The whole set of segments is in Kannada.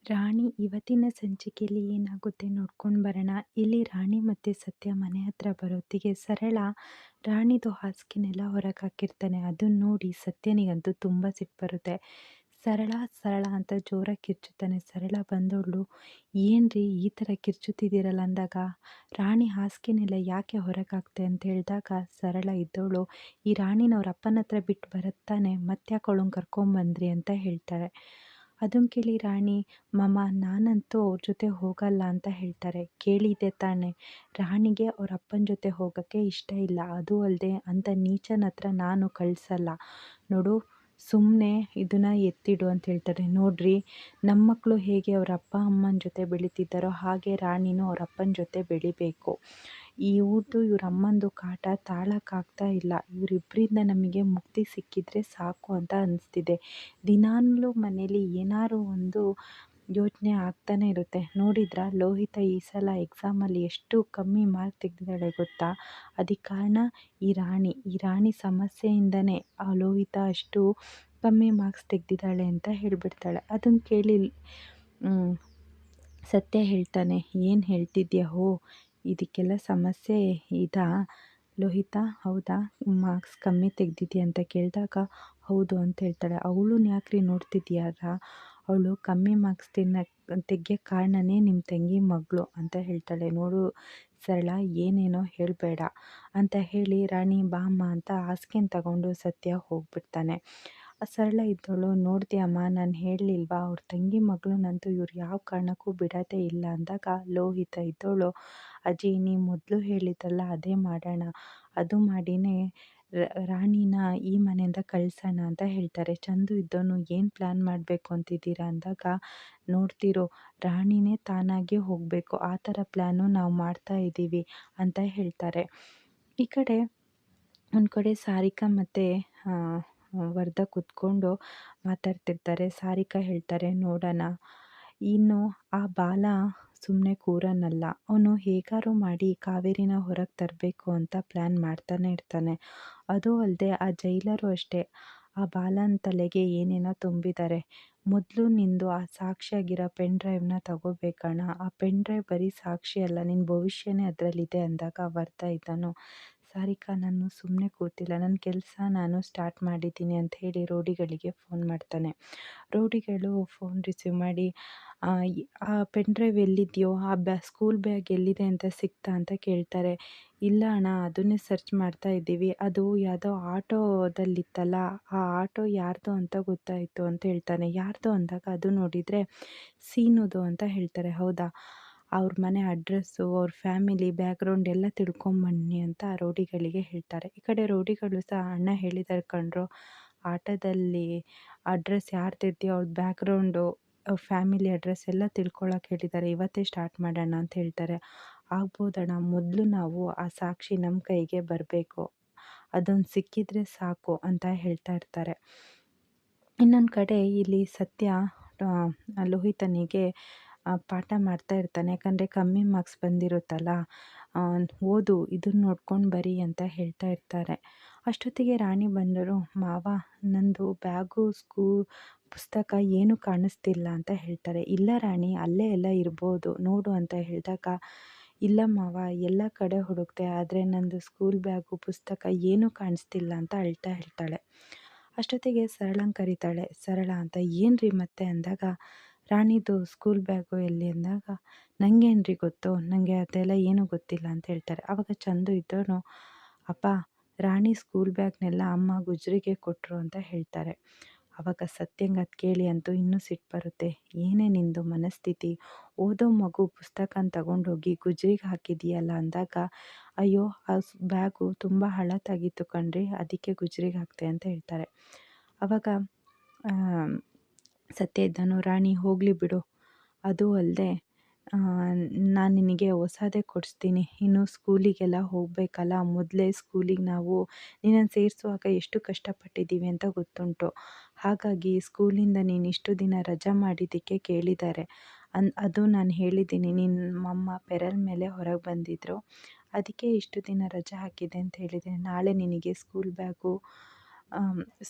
ರಾಣಿ ಇವತ್ತಿನ ಸಂಚಿಕೆಯಲ್ಲಿ ಏನಾಗುತ್ತೆ ನೋಡ್ಕೊಂಡು ಬರೋಣ. ಇಲ್ಲಿ ರಾಣಿ ಮತ್ತು ಸತ್ಯ ಮನೆ ಹತ್ರ ಬರೋತ್ತಿಗೆ ಸರಳ ರಾಣಿದು ಹಾಸಿಗೆನೆಲ್ಲ ಹೊರಗೆ ಹಾಕಿರ್ತಾನೆ. ಅದನ್ನ ನೋಡಿ ಸತ್ಯನಿಗಂತೂ ತುಂಬ ಸಿಟ್ಟು ಬರುತ್ತೆ. ಸರಳ ಸರಳ ಅಂತ ಜೋರಾಗಿ ಕಿರ್ಚುತ್ತಾನೆ. ಸರಳ ಬಂದವಳು, ಏನ್ರಿ ಈ ಥರ ಕಿರ್ಚುತ್ತಿದ್ದೀರಲ್ಲ ಅಂದಾಗ, ರಾಣಿ ಹಾಸಿಗೆನೆಲ್ಲ ಯಾಕೆ ಹೊರಗೆ ಹಾಕ್ತೆ ಅಂತ ಹೇಳಿದಾಗ, ಸರಳ ಇದ್ದವಳು, ಈ ರಾಣಿನ ಅವ್ರ ಅಪ್ಪನ ಹತ್ರ ಬಿಟ್ಟು ಬರುತ್ತಾನೆ, ಮತ್ತ್ಯಾಕೆ ಅವಳನ್ನ ಕರ್ಕೊಂಬಂದ್ರಿ ಅಂತ ಹೇಳ್ತಾಳೆ. ಅದನ್ನು ಕೇಳಿ ರಾಣಿ, ಮಾಮ ನಾನಂತೂ ಅವ್ರ ಜೊತೆ ಹೋಗಲ್ಲ ಅಂತ ಹೇಳ್ತಾರೆ. ಕೇಳಿದೆ ತಾನೆ, ರಾಣಿಗೆ ಅವ್ರ ಅಪ್ಪನ ಜೊತೆ ಹೋಗೋಕ್ಕೆ ಇಷ್ಟ ಇಲ್ಲ. ಅದು ಅಲ್ಲದೆ ಅಂಥ ನೀಚನ ಹತ್ರ ನಾನು ಕಳಿಸಲ್ಲ ನೋಡು, ಸುಮ್ಮನೆ ಇದನ್ನು ಎತ್ತಿಡು ಅಂತ ಹೇಳ್ತಾರೆ. ನೋಡ್ರಿ, ನಮ್ಮ ಮಕ್ಕಳು ಹೇಗೆ ಅವ್ರ ಅಪ್ಪ ಅಮ್ಮನ ಜೊತೆ ಬೆಳೀತಿದ್ದಾರೋ ಹಾಗೆ ರಾಣಿನೂ ಅವ್ರ ಅಪ್ಪನ ಜೊತೆ ಬೆಳಿಬೇಕು. ಇವ್ರ ಅಮ್ಮಂದು ಕಾಟ ತಾಳಕ್ಕಾಗ್ತಾ ಇಲ್ಲ. ಇವರಿಬ್ಬರಿಂದ ನಮಗೆ ಮುಕ್ತಿ ಸಿಕ್ಕಿದ್ರೆ ಸಾಕು ಅಂತ ಅನಿಸ್ತಿದೆ. ದಿನಾಲೂ ಮನೇಲಿ ಏನಾದ್ರು ಒಂದು ಯೋಚನೆ ಆಗ್ತಾನೆ ಇರುತ್ತೆ. ನೋಡಿದ್ರಾ ಲೋಹಿತ ಈ ಸಲ ಎಕ್ಸಾಮಲ್ಲಿ ಎಷ್ಟು ಕಮ್ಮಿ ಮಾರ್ಕ್ ತೆಗೆದಿದ್ದಾಳೆ ಗೊತ್ತಾ? ಅದಕ್ಕೆ ಕಾರಣ ಈ ರಾಣಿ ಸಮಸ್ಯೆಯಿಂದನೇ ಆ ಲೋಹಿತ ಅಷ್ಟು ಕಮ್ಮಿ ಮಾರ್ಕ್ಸ್ ತೆಗೆದಿದ್ದಾಳೆ ಅಂತ ಹೇಳಿಬಿಡ್ತಾಳೆ. ಅದನ್ನು ಕೇಳಿ ಸತ್ಯ ಹೇಳ್ತಾನೆ, ಏನು ಹೇಳ್ತಿದ್ಯಾ? ಇದಕ್ಕೆಲ್ಲ ಸಮಸ್ಯೆ ಇದಾ ಲೋಹಿತ? ಹೌದಾ, ಮಾರ್ಕ್ಸ್ ಕಮ್ಮಿ ತೆಗೆದಿದ್ಯಾ ಅಂತ ಕೇಳಿದಾಗ ಹೌದು ಅಂತ ಹೇಳ್ತಾಳೆ. ಅವಳನ್ನ ಯಾಕ್ರಿ ನೋಡ್ತಿದ್ಯಾರ? ಅವಳು ಕಮ್ಮಿ ಮಾರ್ಕ್ಸ್ ತೆಗಿಯೋಕ್ಕೆ ಕಾರಣನೇ ನಿಮ್ಮ ತಂಗಿ ಮಗಳು ಅಂತ ಹೇಳ್ತಾಳೆ. ನೋಡು ಸರಳ, ಏನೇನೋ ಹೇಳಬೇಡ ಅಂತ ಹೇಳಿ ರಾಣಿ ಬಾಮ್ಮ ಅಂತ ಹಾಸಿಗೆನ ತಗೊಂಡು ಸತ್ಯ ಹೋಗ್ಬಿಡ್ತಾನೆ. ಸರಳ ಇದ್ದವಳು, ನೋಡ್ದ್ಯಮ್ಮ ನಾನು ಹೇಳಲಿಲ್ವಾ, ಅವ್ರ ತಂಗಿ ಮಗಳನ್ನಂತೂ ಇವ್ರು ಯಾವ ಕಾರಣಕ್ಕೂ ಬಿಡೋದೇ ಇಲ್ಲ ಅಂದಾಗ, ಲೋಹಿತ ಇದ್ದವಳು, ಅಜ್ಜಿ ನೀವು ಮೊದಲು ಹೇಳಿದ್ರಲ್ಲ ಅದೇ ಮಾಡೋಣ, ಅದು ಮಾಡಿನೇ ರಾಣಿನ ಈ ಮನೆಯಿಂದ ಕಳಿಸೋಣ ಅಂತ ಹೇಳ್ತಾರೆ. ಚಂದು ಇದ್ದವನು, ಏನು ಪ್ಲ್ಯಾನ್ ಮಾಡಬೇಕು ಅಂತಿದ್ದೀರಾ ಅಂದಾಗ, ನೋಡ್ತಿರೋ ರಾಣಿನೇ ತಾನಾಗೇ ಹೋಗಬೇಕು, ಆ ಥರ ಪ್ಲ್ಯಾನು ನಾವು ಮಾಡ್ತಾ ಇದ್ದೀವಿ ಅಂತ ಹೇಳ್ತಾರೆ. ಈ ಕಡೆ ಒಂದು ಕಡೆ ಸಾರಿಕಾ ಮತ್ತು ವರ್ಧ ಕೂತ್ಕೊಂಡು ಮಾತಾಡ್ತಿರ್ತಾರೆ. ಸಾರಿಕಾ ಹೇಳ್ತಾರೆ, ನೋಡೋಣ ಇನ್ನು ಆ ಬಾಲ ಸುಮ್ಮನೆ ಕೂರನಲ್ಲ, ಅವನು ಹೇಗಾರು ಮಾಡಿ ಕಾವೇರಿನ ಹೊರಗೆ ತರಬೇಕು ಅಂತ ಪ್ಲ್ಯಾನ್ ಮಾಡ್ತಾನೆ ಇರ್ತಾನೆ. ಅದೂ ಅಲ್ಲದೆ ಆ ಜೈಲರು ಅಷ್ಟೇ, ಆ ಬಾಲನ ತಲೆಗೆ ಏನೇನೋ ತುಂಬಿದ್ದಾರೆ. ಮೊದಲು ನಿಂದು ಆ ಸಾಕ್ಷಿಯಾಗಿರೋ ಪೆನ್ ಡ್ರೈವ್ನ ತಗೋಬೇಕಣ್ಣ, ಆ ಪೆನ್ ಡ್ರೈವ್ ಬರೀ ಸಾಕ್ಷಿ ಅಲ್ಲ, ನಿನ್ನ ಭವಿಷ್ಯನೇ ಅದರಲ್ಲಿದೆ ಅಂದಾಗ ವರ್ಧ ಇದ್ದನು, ಸಾರಿಕಾ ನಾನು ಸುಮ್ಮನೆ ಕೂತಿಲ್ಲ, ನನ್ನ ಕೆಲಸ ನಾನು ಸ್ಟಾರ್ಟ್ ಮಾಡಿದ್ದೀನಿ ಅಂತ ಹೇಳಿ ರೌಡಿಗಳಿಗೆ ಫೋನ್ ಮಾಡ್ತಾನೆ. ರೌಡಿಗಳು ಫೋನ್ ರಿಸೀವ್ ಮಾಡಿ, ಆ ಪೆನ್ ಡ್ರೈವ್ ಎಲ್ಲಿದೆಯೋ, ಆ ಸ್ಕೂಲ್ ಬ್ಯಾಗ್ ಎಲ್ಲಿದೆ ಅಂತ ಸಿಕ್ತಾ ಅಂತ ಕೇಳ್ತಾರೆ. ಇಲ್ಲ ಅಣ್ಣ, ಅದನ್ನೇ ಸರ್ಚ್ ಮಾಡ್ತಾ ಇದ್ದೀವಿ, ಅದು ಯಾವುದೋ ಆಟೋದಲ್ಲಿತ್ತಲ್ಲ, ಆ ಆಟೋ ಯಾರ್ದು ಅಂತ ಗೊತ್ತಾಯಿತು ಅಂತ ಹೇಳ್ತಾನೆ. ಯಾರ್ದು ಅಂದಾಗ ಅದು ನೋಡಿದರೆ ಸೀನುದು ಅಂತ ಹೇಳ್ತಾರೆ. ಹೌದಾ, ಅವ್ರ ಮನೆ ಅಡ್ರೆಸ್ಸು, ಅವ್ರ ಫ್ಯಾಮಿಲಿ ಬ್ಯಾಕ್ಗ್ರೌಂಡ್ ಎಲ್ಲ ತಿಳ್ಕೊಂಬನ್ನಿ ಅಂತ ರೌಡಿಗಳಿಗೆ ಹೇಳ್ತಾರೆ. ಈ ಕಡೆ ರೌಡಿಗಳು ಸಹ, ಅಣ್ಣ ಹೇಳಿದ್ದಾರೆ ಕಣ್ರೋ, ಆಟೋದಲ್ಲಿ ಅಡ್ರೆಸ್ ಯಾರ್ದಿದೆಯೋ ಅವ್ರ ಬ್ಯಾಕ್ಗ್ರೌಂಡು, ಫ್ಯಾಮಿಲಿ ಅಡ್ರೆಸ್ ಎಲ್ಲ ತಿಳ್ಕೊಳಕ್ಕೆ ಹೇಳಿದ್ದಾರೆ, ಇವತ್ತೇ ಸ್ಟಾರ್ಟ್ ಮಾಡೋಣ ಅಂತ ಹೇಳ್ತಾರೆ. ಆಗ್ಬೋದಣ್ಣ, ಮೊದಲು ನಾವು ಆ ಸಾಕ್ಷಿ ನಮ್ಮ ಕೈಗೆ ಬರಬೇಕು, ಅದೊಂದು ಸಿಕ್ಕಿದರೆ ಸಾಕು ಅಂತ ಹೇಳ್ತಾ ಇರ್ತಾರೆ. ಇನ್ನೊಂದು ಕಡೆ ಇಲ್ಲಿ ಸತ್ಯ ಲೋಹಿತನಿಗೆ ಪಾಠ ಮಾಡ್ತಾ ಇರ್ತಾನೆ. ಯಾಕಂದರೆ ಕಮ್ಮಿ ಮಾರ್ಕ್ಸ್ ಬಂದಿರುತ್ತಲ್ಲ, ಓದು ಇದನ್ನು ನೋಡ್ಕೊಂಡು ಬರಿ ಅಂತ ಹೇಳ್ತಾ ಇರ್ತಾರೆ. ಅಷ್ಟೊತ್ತಿಗೆ ರಾಣಿ ಬಂದರು, ಮಾವ ನಂದು ಬ್ಯಾಗು ಪುಸ್ತಕ ಏನೂ ಕಾಣಿಸ್ತಿಲ್ಲ ಅಂತ ಹೇಳ್ತಾರೆ. ಇಲ್ಲ ರಾಣಿ, ಅಲ್ಲೇ ಎಲ್ಲ ಇರ್ಬೋದು ನೋಡು ಅಂತ ಹೇಳಿದಾಗ, ಇಲ್ಲ ಮಾವ ಎಲ್ಲ ಕಡೆ ಹುಡುಕ್ದೆ, ಆದರೆ ನಂದು ಸ್ಕೂಲ್ ಬ್ಯಾಗು ಪುಸ್ತಕ ಏನೂ ಕಾಣಿಸ್ತಿಲ್ಲ ಅಂತ ಅಳ್ತಾ ಹೇಳ್ತಾಳೆ. ಅಷ್ಟೊತ್ತಿಗೆ ಸರಳಂಗೆ ಕರೀತಾಳೆ. ಸರಳ ಅಂತ, ಏನ್ರಿ ಮತ್ತೆ ಅಂದಾಗ, ರಾಣಿದು ಸ್ಕೂಲ್ ಬ್ಯಾಗು ಎಲ್ಲಿ ಅಂದಾಗ, ನನಗೇನ್ರಿ ಗೊತ್ತು, ನನಗೆ ಅದೆಲ್ಲ ಏನೂ ಗೊತ್ತಿಲ್ಲ ಅಂತ ಹೇಳ್ತಾರೆ. ಆವಾಗ ಚಂದು ಇದ್ದವನು, ಅಪ್ಪ ರಾಣಿ ಸ್ಕೂಲ್ ಬ್ಯಾಗ್ನೆಲ್ಲ ಅಮ್ಮ ಗುಜ್ರಿಗೆ ಕೊಟ್ಟರು ಅಂತ ಹೇಳ್ತಾರೆ. ಆವಾಗ ಸತ್ಯಂಗೆ ಅದು ಕೇಳಿ ಅಂತೂ ಇನ್ನೂ ಸಿಟ್ಟು ಬರುತ್ತೆ. ಏನೇ ನಿಂದು ಮನಸ್ಥಿತಿ, ಓದೋ ಮಗು ಪುಸ್ತಕನ ತಗೊಂಡೋಗಿ ಗುಜ್ರಿಗೆ ಹಾಕಿದೆಯಲ್ಲ ಅಂದಾಗ, ಅಯ್ಯೋ ಆ ಬ್ಯಾಗು ತುಂಬ ಹಳತಾಗಿತ್ತು ಕಣ್ರಿ, ಅದಕ್ಕೆ ಗುಜ್ರಿಗೆ ಹಾಕಿದೆ ಅಂತ ಹೇಳ್ತಾರೆ. ಆವಾಗ ಸತ್ಯ ಇದ್ದನು, ರಾಣಿ ಹೋಗಲಿ ಬಿಡು, ಅದು ಅಲ್ಲದೆ ನಾನು ನಿನಗೆ ಹೊಸದೇ ಕೊಡಿಸ್ತೀನಿ, ಇನ್ನು ಸ್ಕೂಲಿಗೆಲ್ಲ ಹೋಗಬೇಕಲ್ಲ, ಮೊದಲೇ ಸ್ಕೂಲಿಗೆ ನಾವು ನಿನ್ನನ್ನು ಸೇರಿಸುವಾಗ ಎಷ್ಟು ಕಷ್ಟಪಟ್ಟಿದ್ದೀವಿ ಅಂತ ಗೊತ್ತುಂಟು, ಹಾಗಾಗಿ ಸ್ಕೂಲಿಂದ ನೀನು ಇಷ್ಟು ದಿನ ರಜಾ ಮಾಡಿದ್ದಕ್ಕೆ ಕೇಳಿದ್ದಾರೆ, ಅದು ನಾನು ಹೇಳಿದ್ದೀನಿ, ನಿಮ್ಮಮ್ಮ ಪೆರಲ್ ಮೇಲೆ ಹೊರಗೆ ಬಂದಿದ್ದರು, ಅದಕ್ಕೆ ಇಷ್ಟು ದಿನ ರಜೆ ಹಾಕಿದೆ ಅಂತ ಹೇಳಿದೆ. ನಾಳೆ ನಿನಗೆ school bag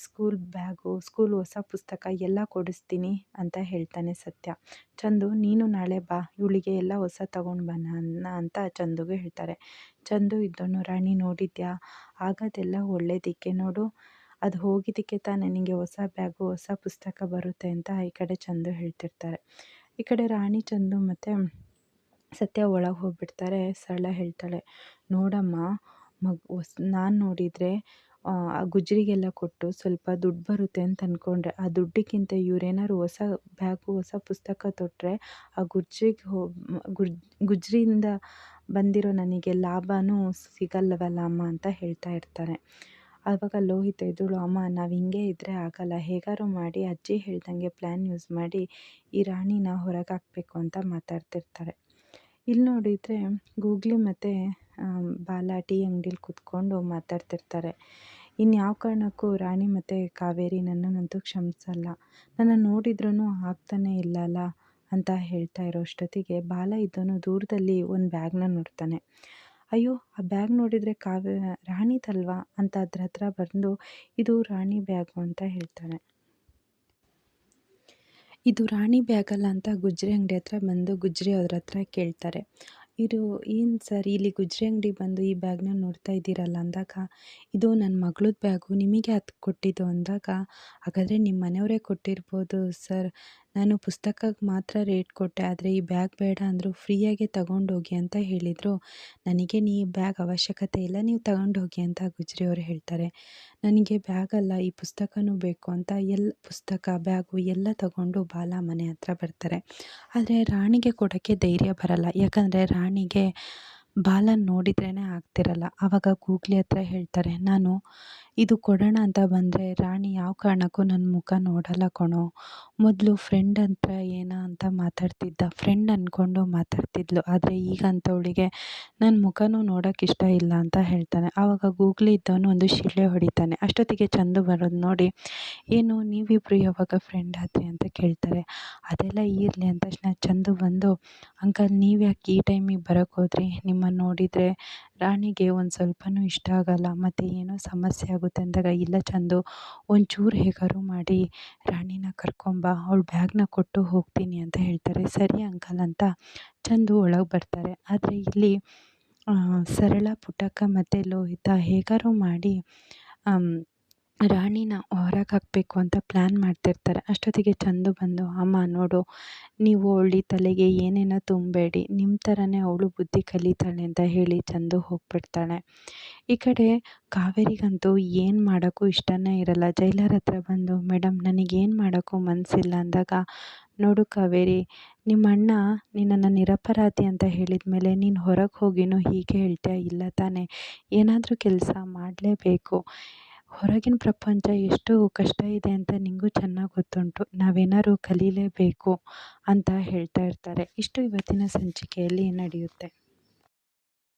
school bag, school ಹೊಸ ಪುಸ್ತಕ ಎಲ್ಲ ಕೊಡಿಸ್ತೀನಿ ಅಂತ ಹೇಳ್ತಾನೆ ಸತ್ಯ. ಚಂದು ನೀನು ನಾಳೆ ಬಾ, ಇವಳಿಗೆ ಎಲ್ಲ ಹೊಸ ತಗೊಂಡು ಬರೋಣ ಅಂತ ಚಂದುಗೆ ಹೇಳ್ತಾರೆ. ಚಂದು ಇದ್ದವನು ರಾಣಿ ನೋಡಿದ್ಯಾ, ಆಗೋದೆಲ್ಲ ಒಳ್ಳೇದಕ್ಕೆ ನೋಡು, ಅದು ಹೋಗಿದ್ದಕ್ಕೆ ತಾನೇ ನಿನಗೆ ಹೊಸ ಬ್ಯಾಗು ಹೊಸ ಪುಸ್ತಕ ಬರುತ್ತೆ ಅಂತ ಈ ಕಡೆ ಚಂದು ಹೇಳ್ತಿರ್ತಾರೆ. ಈ ಕಡೆ ರಾಣಿ ಚಂದು ಮತ್ತು ಸತ್ಯ ಒಳಗೆ ಹೋಗ್ಬಿಡ್ತಾರೆ. ಸರಳ ಹೇಳ್ತಾಳೆ, ನೋಡಮ್ಮ ನಾನು ನೋಡಿದರೆ ಆ ಗುಜ್ರಿಗೆಲ್ಲ ಕೊಟ್ಟು ಸ್ವಲ್ಪ ದುಡ್ಡು ಬರುತ್ತೆ ಅಂತ ಅಂದ್ಕೊಂಡ್ರೆ, ಆ ದುಡ್ಡಿಗಿಂತ ಇವರೇನಾದ್ರು ಹೊಸ ಬ್ಯಾಗು ಹೊಸ ಪುಸ್ತಕ ತೊಟ್ಟರೆ ಆ ಗುಜ್ರಿಯಿಂದ ಬಂದಿರೋ ನನಗೆ ಲಾಭವೂ ಸಿಗಲ್ಲವಲ್ಲ ಅಮ್ಮ ಅಂತ ಹೇಳ್ತಾ ಇರ್ತಾರೆ. ಆವಾಗ ಲೋಹಿತ ಎದ್ದಳು, ಅಮ್ಮ ನಾವು ಹಿಂಗೆ ಇದ್ದರೆ ಆಗಲ್ಲ, ಹೇಗಾರು ಮಾಡಿ ಅಜ್ಜಿ ಹೇಳ್ದಂಗೆ ಪ್ಲ್ಯಾನ್ ಯೂಸ್ ಮಾಡಿ ಈ ರಾಣಿನ ಹೊರಗೆ ಹಾಕಬೇಕು ಅಂತ ಮಾತಾಡ್ತಿರ್ತಾರೆ. ಇಲ್ಲಿ ನೋಡಿದರೆ ಗೂಗ್ಲಿ ಮತ್ತು ಬಾಲ ಟೀ ಅಂಗಡೀಲಿ ಕೂತ್ಕೊಂಡು ಮಾತಾಡ್ತಿರ್ತಾರೆ. ಇನ್ಯಾವ ಕಾರಣಕ್ಕೂ ರಾಣಿ ಮತ್ತು ಕಾವೇರಿ ನನ್ನನ್ನಂತೂ ಕ್ಷಮಿಸಲ್ಲ, ನನ್ನ ನೋಡಿದ್ರೂ ಆಗ್ತಾನೇ ಇಲ್ಲಲ್ಲ ಅಂತ ಹೇಳ್ತಾ ಇರೋ ಅಷ್ಟೊತ್ತಿಗೆ ಬಾಲ ಇದ್ದವನು ದೂರದಲ್ಲಿ ಒಂದು ಬ್ಯಾಗ್ನ ನೋಡ್ತಾನೆ. ಅಯ್ಯೋ, ಆ ಬ್ಯಾಗ್ ನೋಡಿದರೆ ರಾಣಿದಲ್ವಾ ಅಂತ ಅದ್ರ ಹತ್ರ ಬಂದು ಇದು ರಾಣಿ ಬ್ಯಾಗು ಅಂತ ಹೇಳ್ತಾನೆ. ಇದು ರಾಣಿ ಬ್ಯಾಗಲ್ಲ ಅಂತ ಗುಜ್ರಿ ಅಂಗಡಿ ಹತ್ರ ಬಂದು ಗುಜ್ರಿ ಅವ್ರ ಹತ್ರ ಕೇಳ್ತಾರೆ. ಇದು ಏನು ಸರ್ ಇಲ್ಲಿ ಗುಜ್ರಿ ಅಂಗಡಿ ಬಂದು ಈ ಬ್ಯಾಗ್ನ ನೋಡ್ತಾ ಇದ್ದೀರಲ್ಲ ಅಂದಾಗ, ಇದು ನನ್ನ ಮಗಳದ್ದು ಬ್ಯಾಗು, ನಿಮಗೆ ಅದು ಕೊಟ್ಟಿದ್ದು ಅಂದಾಗ, ಹಾಗಾದರೆ ನಿಮ್ಮ ಮನೆಯವರೇ ಕೊಟ್ಟಿರ್ಬೋದು ಸರ್, ನಾನು ಪುಸ್ತಕಕ್ಕೆ ಮಾತ್ರ ರೇಟ್ ಕೊಟ್ಟೆ, ಆದರೆ ಈ ಬ್ಯಾಗ್ ಬೇಡ ಅಂದರು, ಫ್ರೀಯಾಗೆ ತಗೊಂಡೋಗಿ ಅಂತ ಹೇಳಿದರು. ನನಗೆ ಈ ಬ್ಯಾಗ್ ಅವಶ್ಯಕತೆ ಇಲ್ಲ, ನೀವು ತಗೊಂಡೋಗಿ ಅಂತ ಗುಜ್ರಿ ಅವರು ಹೇಳ್ತಾರೆ. ನನಗೆ ಬ್ಯಾಗಲ್ಲ ಈ ಪುಸ್ತಕನೂ ಬೇಕು ಅಂತ ಪುಸ್ತಕ ಬ್ಯಾಗು ಎಲ್ಲ ತಗೊಂಡು ಬಾಲ ಮನೆ ಹತ್ರ ಬರ್ತಾರೆ. ಆದರೆ ರಾಣಿಗೆ ಕೊಡೋಕ್ಕೆ ಧೈರ್ಯ ಬರಲ್ಲ, ಯಾಕಂದರೆ ರಾಣಿಗೆ ಬಾಲನ ನೋಡಿದ್ರೇ ಆಗ್ತಿರಲ್ಲ. ಆವಾಗ ಗೂಗ್ಲಿ ಹತ್ರ ಹೇಳ್ತಾರೆ, ನಾನು ಇದು ಕೊಡೋಣ ಅಂತ ಬಂದರೆ ರಾಣಿ ಯಾವ ಕಾರಣಕ್ಕೂ ನನ್ನ ಮುಖ ನೋಡಲ್ಲ ಕಣೋ, ಮೊದಲು ಫ್ರೆಂಡ್ ಹತ್ರ ಅಂತ ಮಾತಾಡ್ತಿದ್ದ, ಫ್ರೆಂಡ್ ಅಂದ್ಕೊಂಡು ಮಾತಾಡ್ತಿದ್ಲು, ಆದರೆ ಈಗ ಅಂಥವಳಿಗೆ ನನ್ನ ಮುಖನೂ ನೋಡೋಕೆ ಇಷ್ಟ ಇಲ್ಲ ಅಂತ ಹೇಳ್ತಾನೆ. ಆವಾಗ ಗೂಗ್ಲಿ ಇದ್ದವನು ಒಂದು ಶಿಳ್ಳೆ ಹೊಡಿತಾನೆ. ಅಷ್ಟೊತ್ತಿಗೆ ಚಂದು ಬರೋದು ನೋಡಿ, ಏನು ನೀವಿಬ್ಬರು ಯಾವಾಗ ಫ್ರೆಂಡ್ ಆದ್ರಿ ಅಂತ ಕೇಳ್ತಾರೆ. ಅದೆಲ್ಲ ಇರಲಿ ಅಂದ ತಕ್ಷಣ ಚಂದು ಬಂದು, ಅಂಕಲ್ ನೀವು ಯಾಕೆ ಈ ಟೈಮಿಗೆ ಬರೋಕ್ಕೆ ಹೋದ್ರಿ, ನಿಮ್ಮನ್ನು ನೋಡಿದರೆ ರಾಣಿಗೆ ಒಂದು ಸ್ವಲ್ಪನೂ ಇಷ್ಟ ಆಗಲ್ಲ, ಮತ್ತು ಏನೋ ಸಮಸ್ಯೆ ಆಗುತ್ತೆ ಅಂದಾಗ, ಇಲ್ಲ ಚಂದು ಒಂಚೂರು ಹೇಗಾರು ಮಾಡಿ ರಾಣಿನ ಕರ್ಕೊಂಬ, ಅವಳ ಬ್ಯಾಗ್ನ ಕೊಟ್ಟು ಹೋಗ್ತೀನಿ ಅಂತ ಹೇಳ್ತಾರೆ. ಸರಿ ಅಂಕಲ್ ಅಂತ ಚಂದು ಒಳಗೆ ಬರ್ತಾರೆ. ಆದರೆ ಇಲ್ಲಿ ಸರಳ, ಪುಟ್ಟಕ್ಕ ಮತ್ತು ಲೋಹಿತ ಹೇಗಾರು ಮಾಡಿ ರಾಣಿನ ಹೊರಗೆ ಹಾಕಬೇಕು ಅಂತ ಪ್ಲ್ಯಾನ್ ಮಾಡ್ತಿರ್ತಾರೆ. ಅಷ್ಟೊತ್ತಿಗೆ ಚಂದು ಬಂದು, ಅಮ್ಮ ನೋಡು, ನೀವು ಅವಳಿ ತಲೆಗೆ ಏನೇನೋ ತುಂಬಬೇಡಿ, ನಿಮ್ಮ ಥರನೇ ಅವಳು ಬುದ್ಧಿ ಕಲಿತಾಳೆ ಅಂತ ಹೇಳಿ ಚಂದು ಹೋಗ್ಬಿಡ್ತಾಳೆ. ಈ ಕಡೆ ಕಾವೇರಿಗಂತೂ ಏನು ಮಾಡೋಕ್ಕೂ ಇಷ್ಟನೇ ಇರಲ್ಲ. ಜೈಲರ್ ಹತ್ರ ಬಂದು, ಮೇಡಮ್ ನನಗೇನು ಮಾಡೋಕ್ಕೂ ಮನಸ್ಸಿಲ್ಲ ಅಂದಾಗ, ನೋಡು ಕಾವೇರಿ, ನಿಮ್ಮ ಅಣ್ಣ ನಿನ್ನನ್ನು ನಿರಪರಾಧಿ ಅಂತ ಹೇಳಿದ ಮೇಲೆ ನೀನು ಹೊರಗೆ ಹೋಗಿನೂ ಹೀಗೆ ಹೇಳ್ತೀಯ ಇಲ್ಲ ತಾನೇ, ಏನಾದರೂ ಕೆಲಸ ಮಾಡಲೇಬೇಕು, ಹೊರಗಿನ ಪ್ರಪಂಚ ಎಷ್ಟು ಕಷ್ಟ ಇದೆ ಅಂತ ನಿನಗೂ ಚೆನ್ನಾಗಿ ಗೊತ್ತುಂಟು, ನಾವೇನಾದ್ರು ಕಲೀಲೇಬೇಕು ಅಂತ ಹೇಳ್ತಾ ಇರ್ತಾರೆ. ಇಷ್ಟು ಇವತ್ತಿನ ಸಂಚಿಕೆಯಲ್ಲಿ ನಡೆಯುತ್ತೆ.